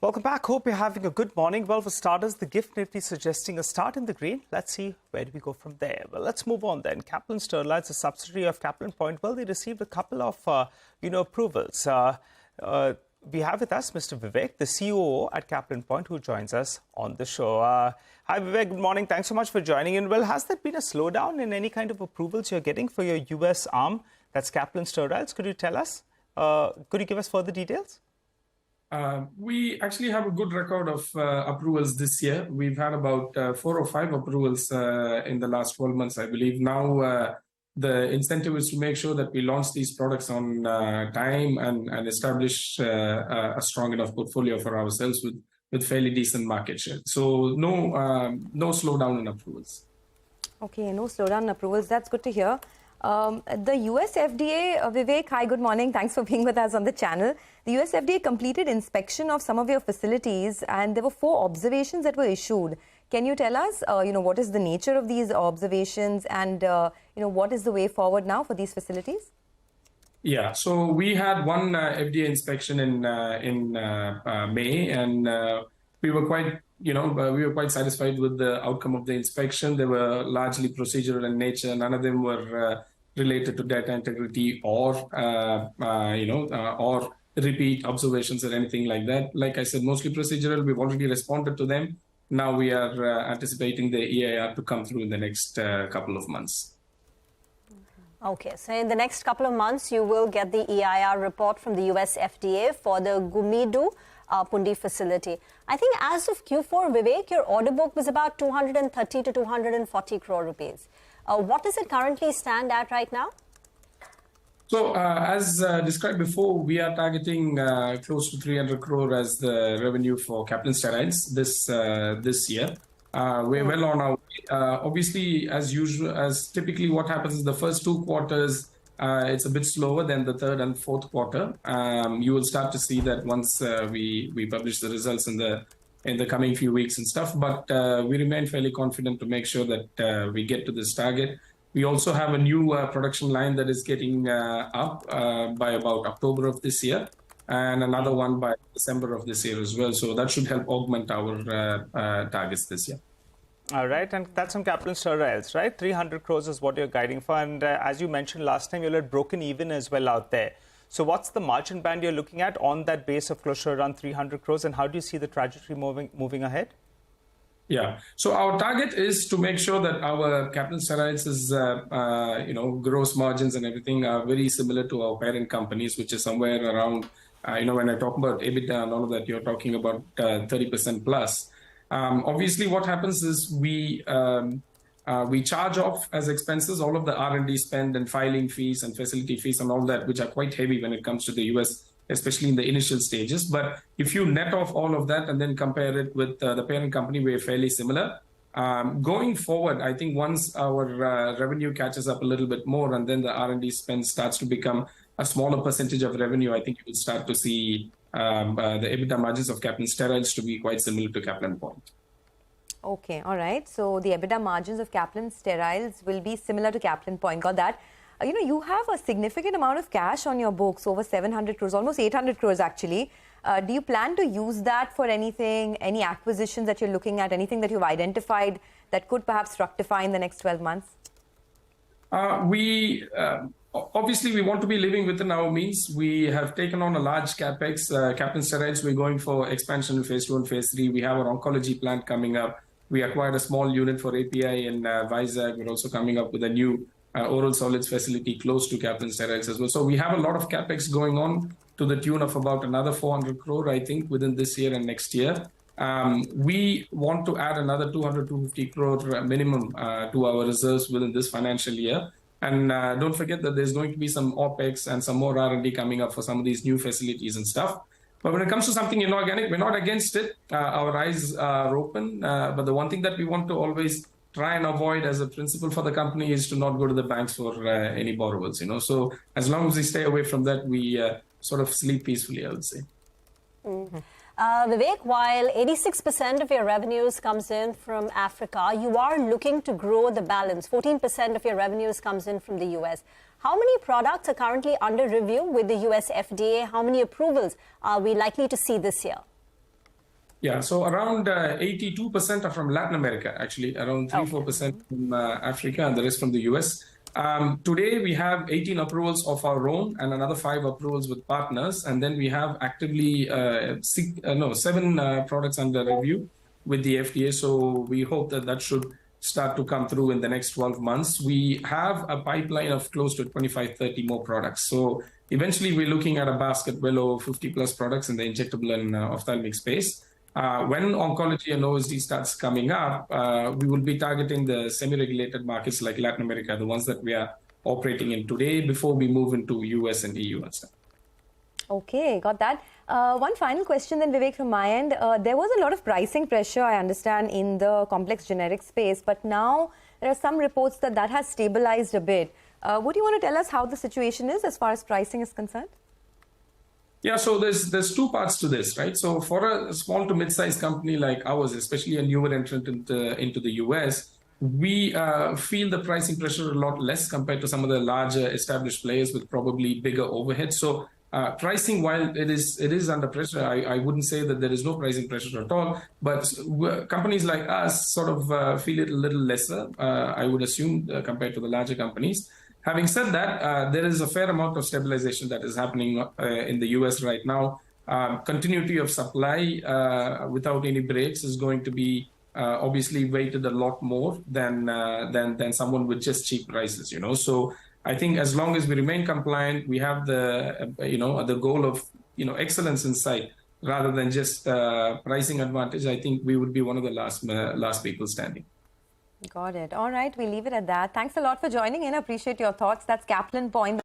Welcome back. Hope you're having a good morning. Well, for starters, the GIFT Nifty suggesting a start in the green. Let's see where do we go from there. Well, let's move on then. Kaplan Sterlites, a subsidiary of Kaplan Point. Well, they received a couple of, approvals. We have with us Mr. Vivek, the COO at Kaplan Point, who joins us on the show. Hi, Vivek. Good morning. Thanks so much for joining in. Well, has there been a slowdown in any kind of approvals you're getting for your US arm? That's Kaplan Sterlites. Could you tell us? Could you give us further details? We actually have a good record of approvals this year. We've had about 4 or 5 approvals in the last 12 months, I believe. Now, the incentive is to make sure that we launch these products on time and establish a strong enough portfolio for ourselves with fairly decent market share. So no slowdown in approvals. Okay, no slowdown in approvals. That's good to hear. The US FDA, Vivek, hi, good morning. Thanks for being with us on the channel. The US FDA completed inspection of some of your facilities and there were 4 observations that were issued. Can you tell us, what is the nature of these observations and, what is the way forward now for these facilities? Yeah, so we had one FDA inspection in May, and we were quite satisfied with the outcome of the inspection. They were largely procedural in nature. None of them were related to data integrity or repeat observations or anything like that. Like I said, mostly procedural. We've already responded to them. Now we are anticipating the EIR to come through in the next couple of months. Okay, so in the next couple of months, you will get the EIR report from the US FDA for the Gumidu Pundi facility. I think as of Q4, Vivek, your order book was about 230 to 240 crore rupees. What does it currently stand at right now? So as described before, we are targeting close to 300 crore as the revenue for Kaplan Steriles this year. We're well on our way. Obviously, as usual, as typically what happens is the first 2 quarters, it's a bit slower than the 3rd and 4th quarter. You will start to see that once we publish the results in the coming few weeks and stuff. But we remain fairly confident to make sure that we get to this target. We also have a new production line that is getting up by about October of this year, and another one by December of this year as well. So that should help augment our targets this year. All right, and that's on Kaplan Steriles, right? 300 crores is what you're guiding for. And as you mentioned last time, you'll have broken even as well out there. So what's the margin band you're looking at on that base of close to around 300 crores? And how do you see the trajectory moving ahead? Yeah, so our target is to make sure that our Kaplan Steriles is, gross margins and everything are very similar to our parent companies, which is somewhere around, when I talk about EBITDA and all of that, you're talking about 30% plus. Obviously, what happens is we charge off as expenses all of the R&D spend and filing fees and facility fees and all that, which are quite heavy when it comes to the US, especially in the initial stages. But if you net off all of that and then compare it with the parent company, we're fairly similar. Going forward, I think once our revenue catches up a little bit more and then the R&D spend starts to become a smaller percentage of revenue, I think you will start to see the EBITDA margins of Kaplan Steriles to be quite similar to Kaplan Point. Okay, all right. So the EBITDA margins of Kaplan Steriles will be similar to Kaplan Point. Got that? You have a significant amount of cash on your books, over 700 crores, almost 800 crores actually. Do you plan to use that for anything, any acquisitions that you're looking at, anything that you've identified that could perhaps fructify in the next 12 months? Obviously, we want to be living within our means. We have taken on a large capex. Kaplan Steriles, we're going for expansion in phase 2 and phase 3. We have our oncology plant coming up. We acquired a small unit for API in Vizag. We're also coming up with a new oral solids facility close to Kaplan Steriles as well. So we have a lot of capex going on to the tune of about another 400 crore, I think, within this year and next year. We want to add another 200-250 crore minimum to our reserves within this financial year. And don't forget that there's going to be some OPEX and some more R&D coming up for some of these new facilities and stuff. But when it comes to something inorganic, we're not against it. Our eyes are open. But the one thing that we want to always try and avoid as a principle for the company is to not go to the banks for any borrowers. So as long as we stay away from that, we sort of sleep peacefully, I would say. Mm-hmm. Vivek, while 86% of your revenues comes in from Africa, you are looking to grow the balance. 14% of your revenues comes in from the US. How many products are currently under review with the US FDA? How many approvals are we likely to see this year? Yeah, so around 82% are from Latin America, actually, around 3-4% from Africa, and the rest from the US. Today, we have 18 approvals of our own and another 5 approvals with partners. And then we have actively 7 products under review with the FDA. So we hope that that should start to come through in the next 12 months. We have a pipeline of close to 25-30 more products. So eventually, we're looking at a basket well over 50 plus products in the injectable and ophthalmic space. When oncology and OSD starts coming up, we will be targeting the semi-regulated markets like Latin America, the ones that we are operating in today, before we move into US and EU and stuff. Okay, got that. One final question then, Vivek, from my end. There was a lot of pricing pressure, I understand, in the complex generic space, but now there are some reports that that has stabilized a bit. Would you want to tell us how the situation is as far as pricing is concerned? Yeah, so there's 2 parts to this, right? So for a small to mid-sized company like ours, especially a newer entrant into the US, we feel the pricing pressure a lot less compared to some of the larger established players with probably bigger overheads. So pricing, while it is under pressure, I wouldn't say that there is no pricing pressure at all. But companies like us sort of feel it a little lesser, I would assume, compared to the larger companies. Having said that, there is a fair amount of stabilization that is happening in the US right now. Continuity of supply without any breaks is going to be obviously weighted a lot more than someone with just cheap prices, you know. So I think as long as we remain compliant, we have the goal of excellence in sight rather than just pricing advantage. I think we would be one of the last people standing. Got it. All right, we'll leave it at that. Thanks a lot for joining in. I appreciate your thoughts. That's Caplin Point.